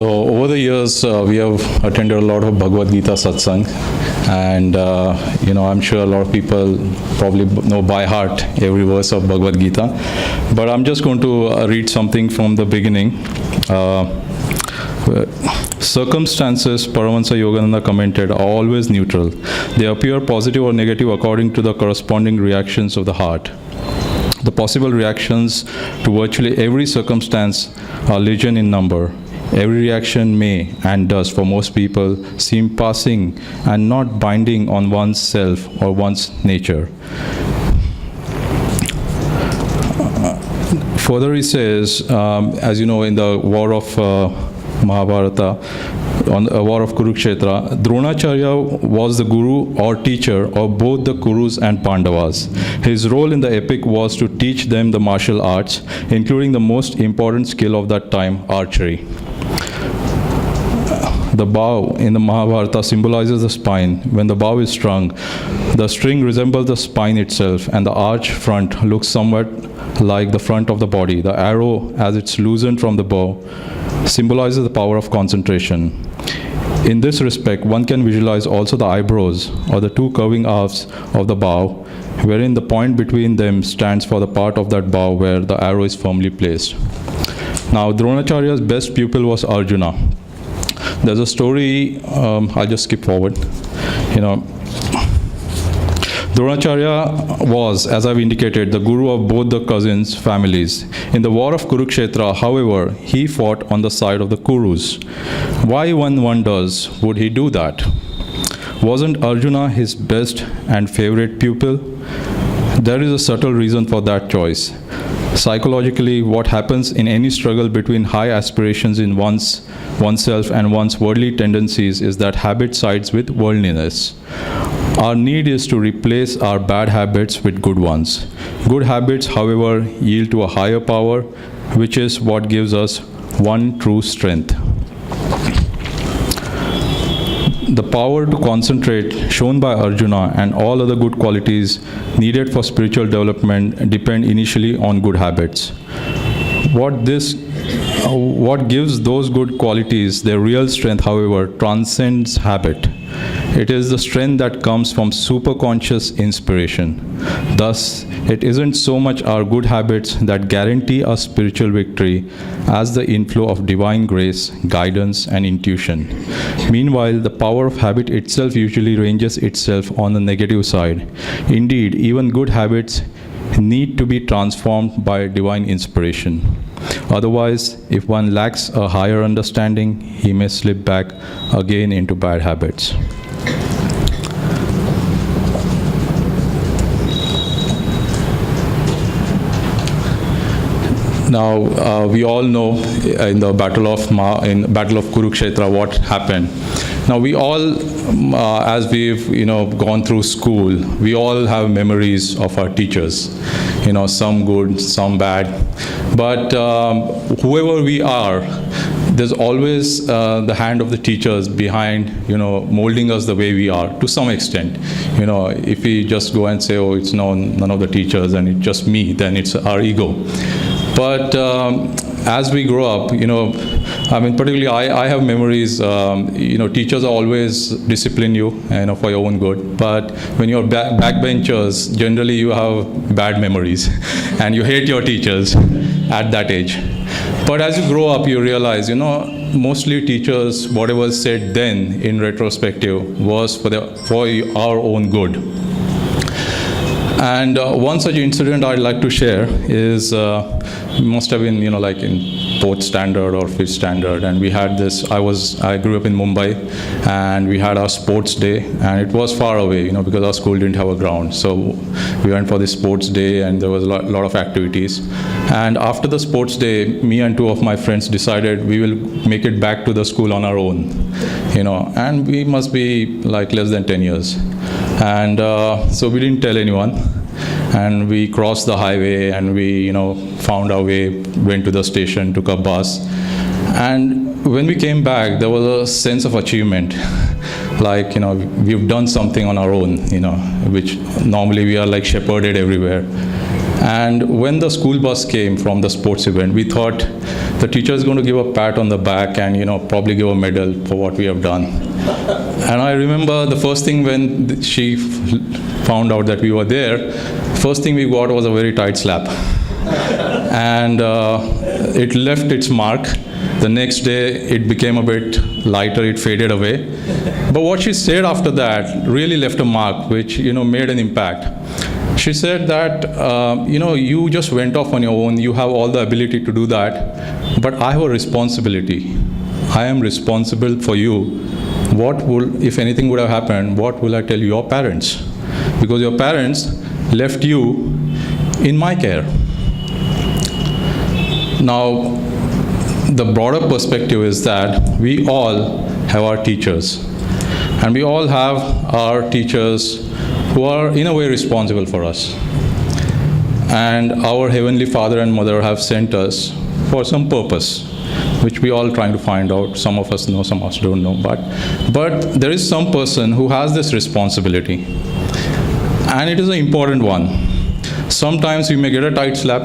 So over the years, we have attended a lot of Bhagavad Gita satsang, and I'm sure a lot of people probably know by heart every verse of Bhagavad Gita. But I'm just going to read something from the beginning. Circumstances, Paramahansa Yogananda commented, are always neutral. They appear positive or negative according to the corresponding reactions of the heart. The possible reactions to virtually every circumstance are legion in number. Every reaction may, and does for most people, seem passing and not binding on one's self or one's nature. Further he says, as you know, in the war of Mahabharata, on the war of Kurukshetra, Dronacharya was the guru or teacher of both the Kurus and Pandavas. His role in the epic was to teach them the martial arts, including the most important skill of that time, archery. The bow in the Mahabharata symbolizes the spine. When the bow is strung, the string resembles the spine itself, and the arch front looks somewhat like the front of the body. The arrow, as it's loosened from the bow, symbolizes the power of concentration. In this respect, one can visualize also the eyebrows, or the two curving halves of the bow, wherein the point between them stands for the part of that bow where the arrow is firmly placed. Now, Dronacharya's best pupil was Arjuna. There's a story, I'll just skip forward. Dronacharya was, as I've indicated, the guru of both the cousins' families. In the war of Kurukshetra, however, he fought on the side of the Kurus. Why, one wonders, would he do that? Wasn't Arjuna his best and favorite pupil? There is a subtle reason for that choice. Psychologically, what happens in any struggle between high aspirations in oneself and one's worldly tendencies is that habit sides with worldliness. Our need is to replace our bad habits with good ones. Good habits, however, yield to a higher power, which is what gives us one true strength. The power to concentrate shown by Arjuna and all other good qualities needed for spiritual development depend initially on good habits. What gives those good qualities their real strength, however, transcends habit. It is the strength that comes from superconscious inspiration. Thus, it isn't so much our good habits that guarantee us spiritual victory as the inflow of divine grace, guidance, and intuition. Meanwhile, the power of habit itself usually ranges itself on the negative side. Indeed, even good habits need to be transformed by divine inspiration. Otherwise, if one lacks a higher understanding, he may slip back again into bad habits. Now, we all know in the Battle of Kurukshetra what happened. Now, we all, as we've gone through school, we all have memories of our teachers. Some good, some bad. But whoever we are, there's always the hand of the teachers behind, molding us the way we are to some extent. If we just go and say, oh, it's none of the teachers and it's just me, then it's our ego. But as we grow up, particularly I have memories, teachers always discipline you, for your own good. But when you're backbenchers, generally you have bad memories and you hate your teachers at that age. But as you grow up, you realize, mostly teachers, whatever was said then in retrospective was for our own good. And one such incident I'd like to share is, must have been, like in 4th standard or 5th standard, and we had this, I grew up in Mumbai, and we had our sports day, and it was far away, because our school didn't have a ground. So we went for the sports day, and there was a lot of activities. And after the sports day, me and 2 of my friends decided we will make it back to the school on our own, and we must be like less than 10 years. And so we didn't tell anyone. And we crossed the highway and we, found our way, went to the station, took a bus. And when we came back, there was a sense of achievement. Like, we've done something on our own, which normally we are like shepherded everywhere. And when the school bus came from the sports event, we thought the teacher is going to give a pat on the back and, probably give a medal for what we have done. And I remember the first thing when she found out that we were there, first thing we got was a very tight slap. And it left its mark. The next day, it became a bit lighter, it faded away. But what she said after that really left a mark, which, made an impact. She said that, you just went off on your own, you have all the ability to do that, but I have a responsibility. I am responsible for you. What will, if anything would have happened, what will I tell your parents? Because your parents left you in my care. Now, the broader perspective is that we all have our teachers. And we all have our teachers who are in a way responsible for us. And our Heavenly Father and Mother have sent us for some purpose, which we all trying to find out. Some of us know, some of us don't know. But there is some person who has this responsibility. And it is an important one. Sometimes we may get a tight slap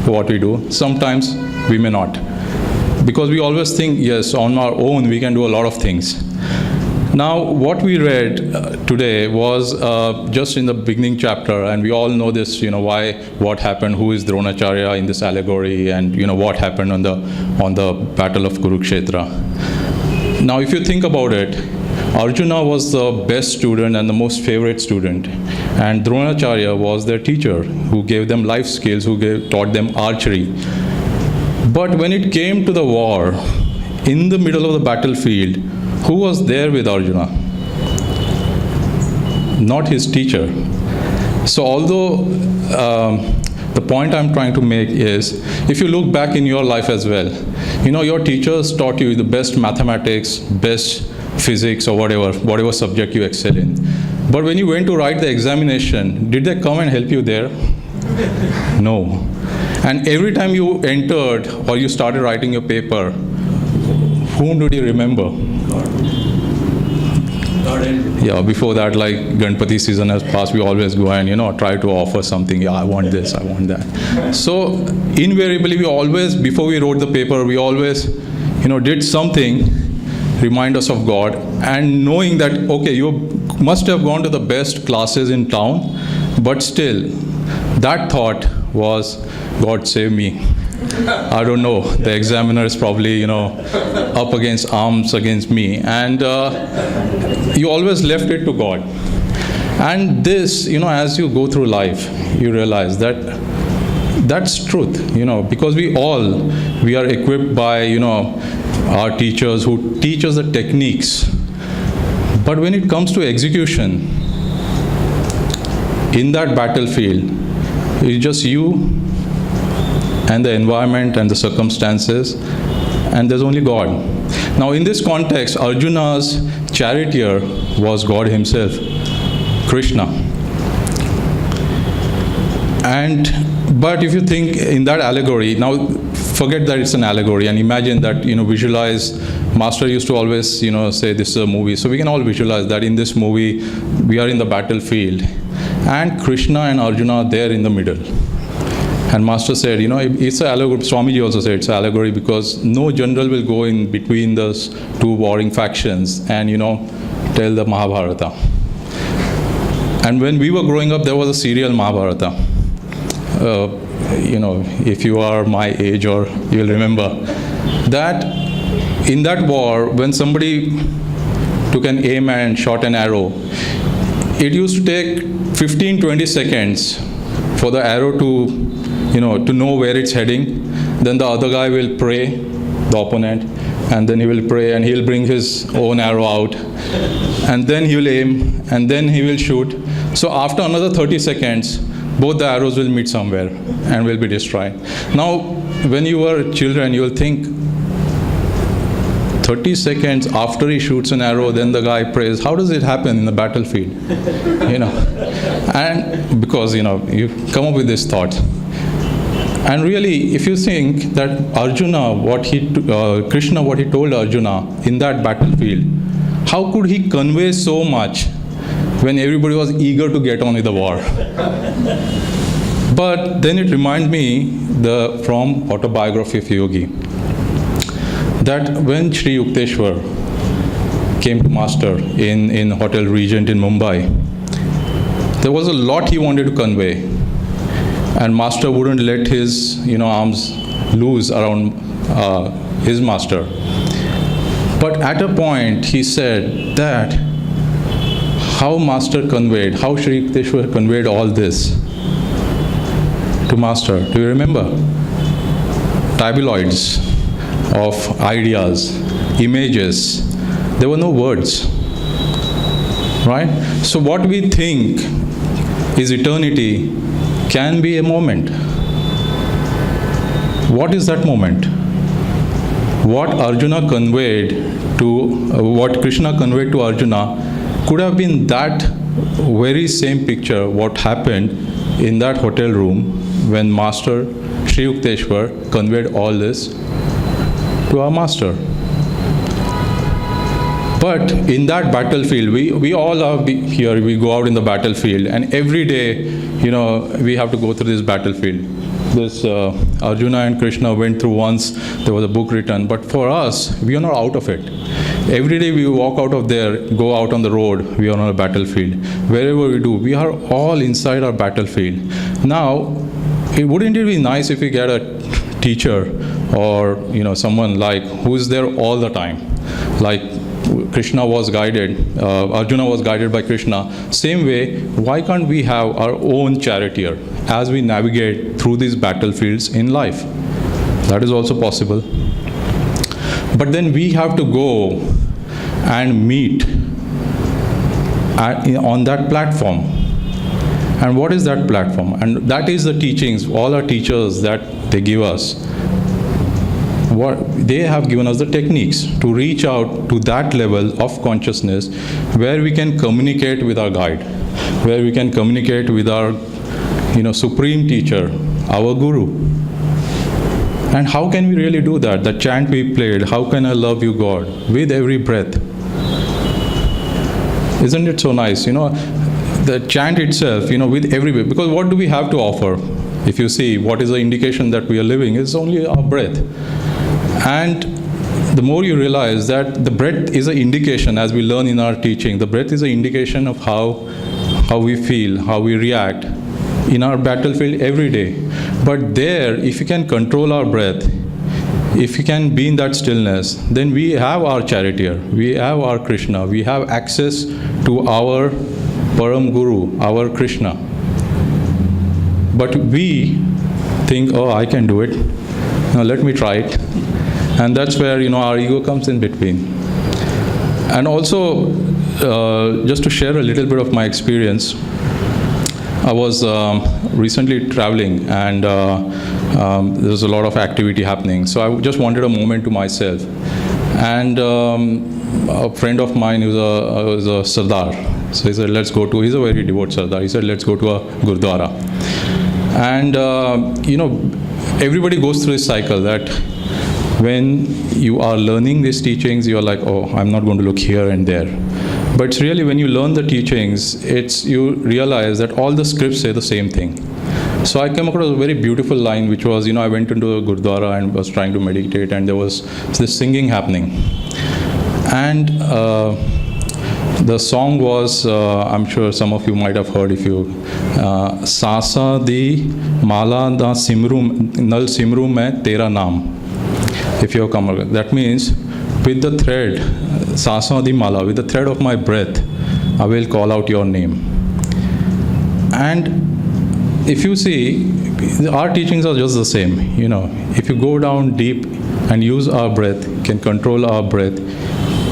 for what we do. Sometimes we may not. Because we always think, yes, on our own we can do a lot of things. Now, what we read today was just in the beginning chapter, and we all know this, what happened, who is Dronacharya in this allegory, and what happened on the Battle of Kurukshetra. Now, if you think about it, Arjuna was the best student and the most favorite student, and Dronacharya was their teacher who gave them life skills, who taught them archery. But when it came to the war, in the middle of the battlefield, who was there with Arjuna? Not his teacher. So although the point I'm trying to make is, if you look back in your life as well, your teachers taught you the best mathematics, best physics, or whatever subject you excel in. But when you went to write the examination, did they come and help you there? No. And every time you entered or you started writing your paper, whom did you remember? Yeah, before that, like Ganpati season has passed, we always go and, try to offer something. Yeah, I want this, I want that. So invariably, we always, before we wrote the paper, we always, did something, remind us of God, and knowing that, okay, you must have gone to the best classes in town, but still, that thought was, God save me. I don't know, the examiner is probably, up against arms against me. And you always left it to God. And this, as you go through life, you realize that that's truth, because we are equipped by, our teachers who teach us the techniques. But when it comes to execution, in that battlefield, it's just you and the environment and the circumstances, and there's only God. Now, in this context, Arjuna's charioteer was God himself, Krishna. But if you think in that allegory, now forget that it's an allegory and imagine that, visualize. Master used to always, say this is a movie. So we can all visualize that in this movie, we are in the battlefield, and Krishna and Arjuna are there in the middle. And Master said, it's an allegory. Swamiji also said it's an allegory because no general will go in between those two warring factions and, tell the Mahabharata. And when we were growing up, there was a serial Mahabharata. If you are my age, or you'll remember that in that war, when somebody took an aim and shot an arrow, it used to take 15-20 seconds for the arrow to know where it's heading. Then the other guy will pray, the opponent, and then he will pray and he'll bring his own arrow out. And then he will aim, and then he will shoot. So after another 30 seconds, both the arrows will meet somewhere and will be destroyed. Now, when you were children, you will think, 30 seconds after he shoots an arrow, then the guy prays. How does it happen in the battlefield? And because, you come up with this thought. And really, if you think that Arjuna, Krishna, what he told Arjuna in that battlefield, how could he convey so much when everybody was eager to get on with the war? But then it reminds me from autobiography of Yogi, that when Sri Yukteswar came to Master in Hotel Regent in Mumbai, there was a lot he wanted to convey, and Master wouldn't let his arms loose around his Master. But at a point he said that how Master conveyed, how Sri Yukteswar conveyed all this to Master. Do you remember? Tabloids of ideas, images. There were no words. Right? So what we think is eternity can be a moment. What is that moment? What Arjuna conveyed what Krishna conveyed to Arjuna could have been that very same picture what happened in that hotel room when Master Sri Yukteswar conveyed all this to our Master. But in that battlefield, we all are here, we go out in the battlefield, and every day, we have to go through this battlefield. This Arjuna and Krishna went through once, there was a book written, but for us, we are not out of it. Every day we walk out of there, go out on the road, we are on a battlefield. Wherever we do, we are all inside our battlefield. Now, wouldn't it be nice if we get a teacher or someone like who is there all the time, like Krishna was guided, Arjuna was guided by Krishna. Same way, why can't we have our own charioteer as we navigate through these battlefields in life? That is also possible. But then we have to go and meet on that platform. And what is that platform? And that is the teachings, all our teachers that they give us. They have given us the techniques to reach out to that level of consciousness where we can communicate with our guide, where we can communicate with our supreme teacher, our guru. And how can we really do that? The chant we played, how can I love you, God, with every breath. Isn't it so nice? The chant itself, with every breath. Because what do we have to offer? If you see, what is the indication that we are living is only our breath. And the more you realize that the breath is an indication, as we learn in our teaching, the breath is an indication of how we feel, how we react in our battlefield every day. But there, if you can control our breath, if you can be in that stillness, then we have our charioteer, we have our Krishna, we have access to our Param Guru, our Krishna. But we think, I can do it. Now let me try it. And that's where, our ego comes in between. And also, just to share a little bit of my experience, I was recently traveling and there was a lot of activity happening. So I just wanted a moment to myself. And a friend of mine was a Sardar. So he said, he's a very devout Sardar. He said, let's go to a Gurdwara. And, everybody goes through this cycle that when you are learning these teachings, you're like, I'm not going to look here and there. But it's really when you learn the teachings, you realize that all the scripts say the same thing. So I came across a very beautiful line, which was, I went into a Gurdwara and was trying to meditate, and there was this singing happening. And the song was, I'm sure some of you might have heard if you, Sasa di mala da simru, nal simru mein tera naam. If you have come across, that means with the thread, Sasa di mala, with the thread of my breath, I will call out your name. And if you see, our teachings are just the same. If you go down deep and use our breath, can control our breath,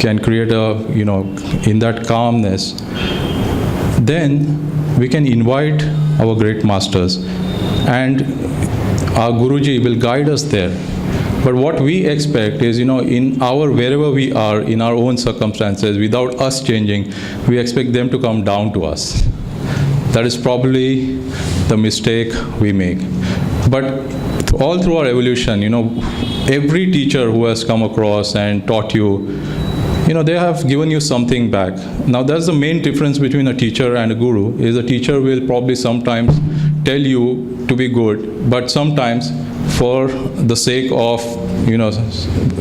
can create in that calmness, then we can invite our great masters, and our Guruji will guide us there. But what we expect is, in wherever we are, in our own circumstances, without us changing, we expect them to come down to us. That is probably the mistake we make. But all through our evolution, every teacher who has come across and taught you, they have given you something back. Now, that's the main difference between a teacher and a guru, is a teacher will probably sometimes tell you to be good, but sometimes for the sake of,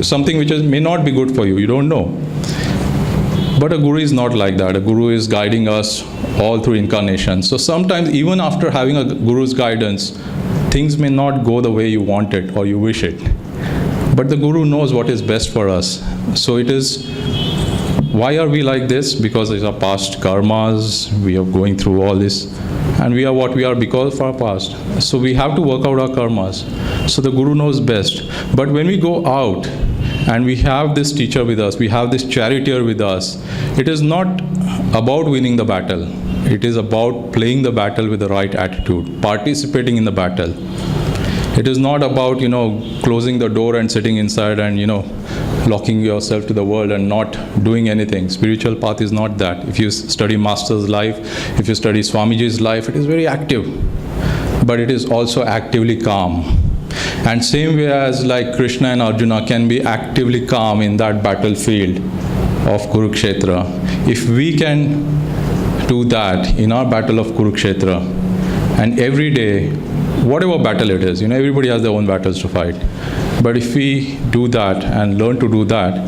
something which may not be good for you, you don't know. But a guru is not like that. A guru is guiding us all through incarnation. So sometimes, even after having a guru's guidance, things may not go the way you want it or you wish it. But the guru knows what is best for us. So it is, why are we like this? Because it's our past karmas, we are going through all this, and we are what we are because of our past. So we have to work out our karmas. So the guru knows best. But when we go out, and we have this teacher with us, we have this charioteer with us, it is not about winning the battle. It is about playing the battle with the right attitude, participating in the battle. It is not about, closing the door and sitting inside and, locking yourself to the world and not doing anything. Spiritual path is not that. If you study Master's life, if you study Swamiji's life, it is very active. But it is also actively calm. And same way as like Krishna and Arjuna can be actively calm in that battlefield of Kurukshetra. If we can do that in our battle of Kurukshetra, and every day, whatever battle it is, everybody has their own battles to fight. But if we do that and learn to do that,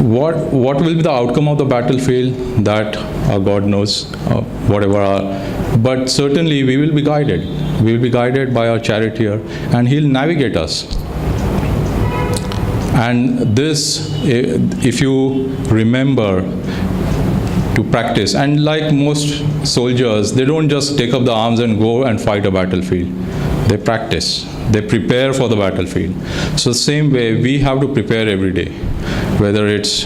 what will be the outcome of the battlefield? That our God knows, but certainly we will be guided. We will be guided by our charioteer, and he'll navigate us. And this, if you remember to practice, and like most soldiers, they don't just take up the arms and go and fight a battlefield. They practice. They prepare for the battlefield. So same way, we have to prepare every day. Whether it's,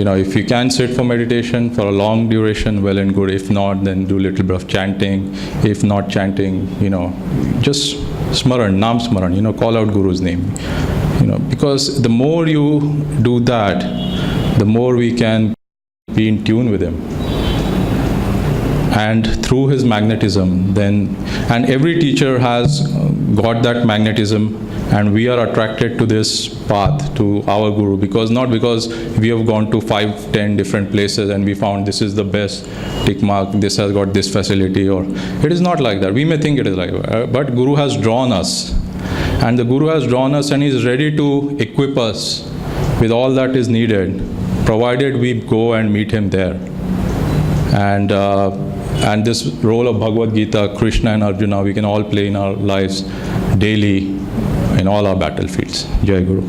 if you can sit for meditation for a long duration, well and good. If not, then do a little bit of chanting. If not chanting, just smaran, nam smaran, call out Guru's name. Because the more you do that, the more we can be in tune with him. And through his magnetism, and every teacher has got that magnetism, and we are attracted to this path, to our guru, not because we have gone to 5-10 different places and we found this is the best tick mark, this has got this facility, or it is not like that. We may think it is like that, but Guru has drawn us, and the Guru has drawn us, and he is ready to equip us with all that is needed, provided we go and meet him there. And this role of Bhagavad Gita, Krishna and Arjuna, we can all play in our lives daily in all our battlefields. Jai Guru.